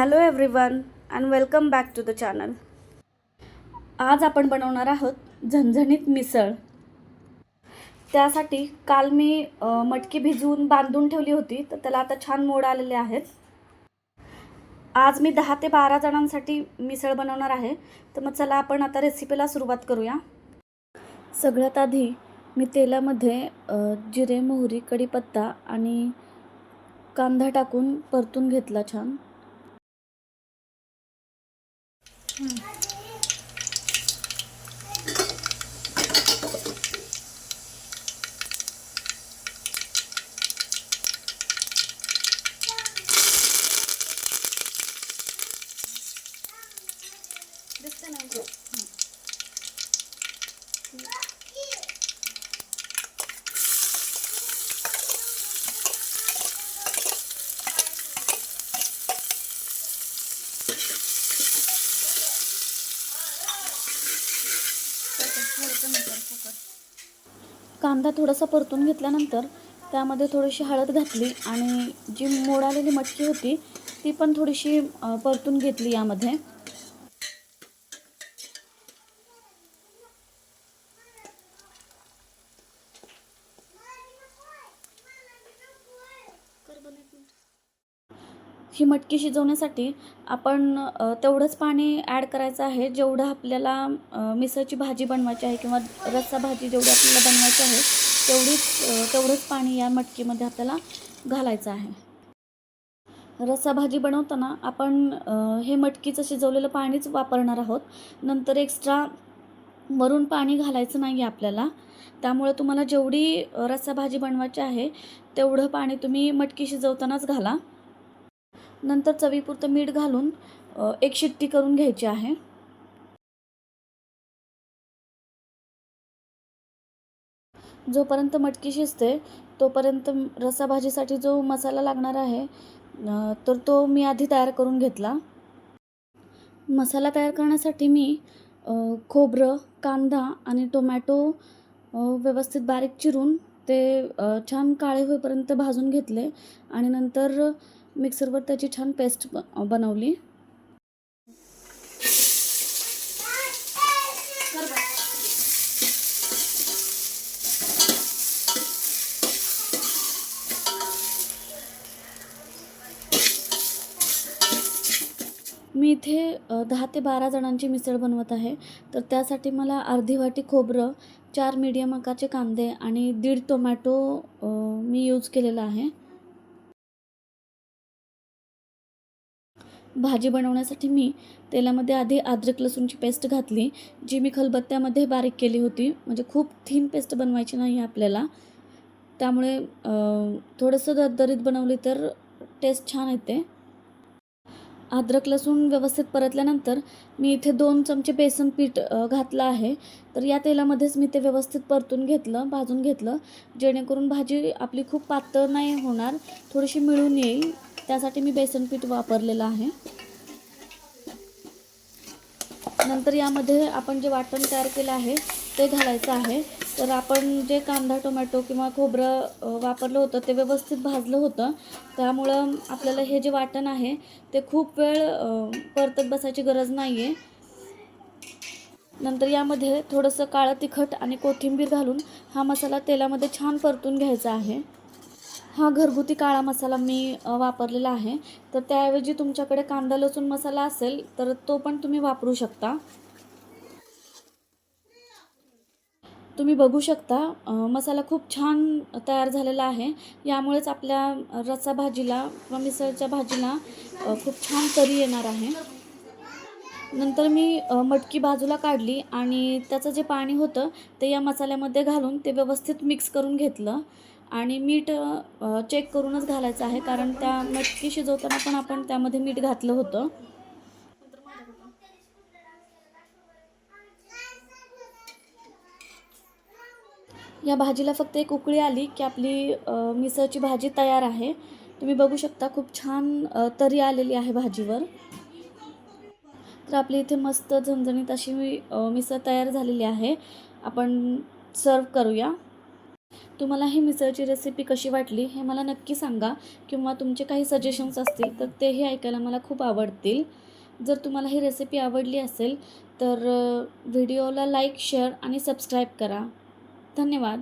Hello everyone and welcome back to the channel. आज आपण बनवणार आहोत झणझणीत मिसळ. त्यासाठी काल मी मटकी भिजवून बांधून ठेवली होती, तर त्याला आता छान मोड आलेले आहेत. आज मी 10 ते 12 जणांसाठी मिसळ बनवणार आहे. तर मग चला आपण आता रेसिपीला सुरुवात करूया. सगळ्यात आधी मी तेलामध्ये जिरे, मोहरी, कढीपत्ता आणि कांदा टाकून परतून घेतला छान. कांदा थोडासा परतून घेतल्यानंतर त्यामध्ये थोडीशी हळद घातली आणि जी मोड आलेली मटकी होती ती पण थोडीशी परतून घेतली यामध्ये. ही मटकी शिजवण्यासाठी आपण तेवढंच पाणी ॲड करायचं आहे जेवढं आपल्याला मिसळची भाजी बनवायची आहे किंवा रस्सा भाजी जेवढी आपल्याला बनवायची आहे तेवढंच पाणी या मटकीमध्ये आपल्याला घालायचं आहे. रस्सा भाजी बनवताना आपण हे मटकीचं शिजवलेलं पाणीच वापरणार आहोत. नंतर एक्स्ट्रा वरून पाणी घालायचं नाही आहे आपल्याला. त्यामुळे तुम्हाला जेवढी रस्सा भाजी बनवायची आहे तेवढं पाणी तुम्ही मटकी शिजवतानाच घाला. नंतर चवीपुरतं मीठ घालून एक शिट्टी करून घ्यायची आहे. जोपर्यंत मटकी शिजते तोपर्यंत रस्सा भाजीसाठी जो मसाला लागणार आहे तर तो मी आधी तयार करून घेतला. मसाला तयार करण्यासाठी मी खोबरं, कांदा आणि टोमॅटो व्यवस्थित बारीक चिरून ते छान काळे होईपर्यंत भाजून घेतले आणि नंतर मिक्सरवर त्याची छान पेस्ट बनवली. मी इथे 10 ते 12 जणांची मिसळ बनवत आहे. तर त्यासाठी मला अर्धी वाटी खोबरं, 4 मीडियम आकाराचे कांदे आणि 1.5 टोमॅटो मी यूज केलेला आहे. भाजी बनवण्यासाठी मी तेलामध्ये आधी अद्रक लसूणची पेस्ट घातली, जी मी खलबत्त्यामध्ये बारीक केली होती. म्हणजे खूप थिन पेस्ट बनवायची नाही आपल्याला. त्यामुळे थोडंसं दरदरीत बनवली तर टेस्ट छान येते. अद्रक लसूण व्यवस्थित परतल्यानंतर मी इथे 2 चमचे बेसन पीठ घातलं आहे. तर या तेलामध्येच मी ते व्यवस्थित परतून घेतलं, भाजून घेतलं, जेणेकरून भाजी आपली खूप पातळ नाही होणार, थोडीशी मिळून येईल. त्यासाठी मी बेसन पीठ वापरलेलं आहे. नंतर यामध्ये आपण जे वाटण तयार केलं आहे ते घालायचं आहे. तर आपण जे कांदा, टोमॅटो किंवा खोबरं वापरलं होतं ते व्यवस्थित भाजलं होतं. त्यामुळं आपल्याला हे जे वाटण आहे ते खूप वेळ परतत बसायची गरज नाही आहे. नंतर यामध्ये थोडंसं काळं तिखट आणि कोथिंबीर घालून हा मसाला तेलामध्ये छान परतून घ्यायचा आहे. हा घरगुती काळा मसाला मी वापरलेला आहे. तर त्याऐवजी तुमच्याकडे कांदा लसूण मसाला असेल तर तो पण तुम्ही वापरू शकता. तुम्ही बघू शकता मसाला खूप छान तयार झालेला आहे. यामुळेच आपल्या रस्सा भाजीला किंवा मिसळच्या भाजीला खूप छान तरी येणार आहे. नंतर मी मटकी बाजूला काढली आणि त्याचं जे पाणी होतं ते या मसाल्यामध्ये घालून ते व्यवस्थित मिक्स करून घेतलं आणि मीठ चेक करूनच घालायचं आहे, कारण त्या मटकी शिजवताना पण आपण त्यामध्ये मीठ घातलं होतं. या भाजीला फक्त एक उकळी आली की आपली मिसळची भाजी तयार आहे. तुम्ही बघू शकता खूप छान तरी आलेली आहे भाजीवर. तर आपली इथे मस्त झणझणीत अशी मिसळ तयार झालेली आहे. आपण सर्व करूया. तुम्हाला ही मिसळची रेसिपी कशी वाटली हे मला नक्की सांगा, किंवा तुमचे काही सजेशन्स असतील तर तेही ऐकायला मला खूप आवडतील. जर तुम्हाला ही रेसिपी आवडली असेल तर व्हिडिओला लाईक, शेअर आणि सबस्क्राईब करा. धन्यवाद.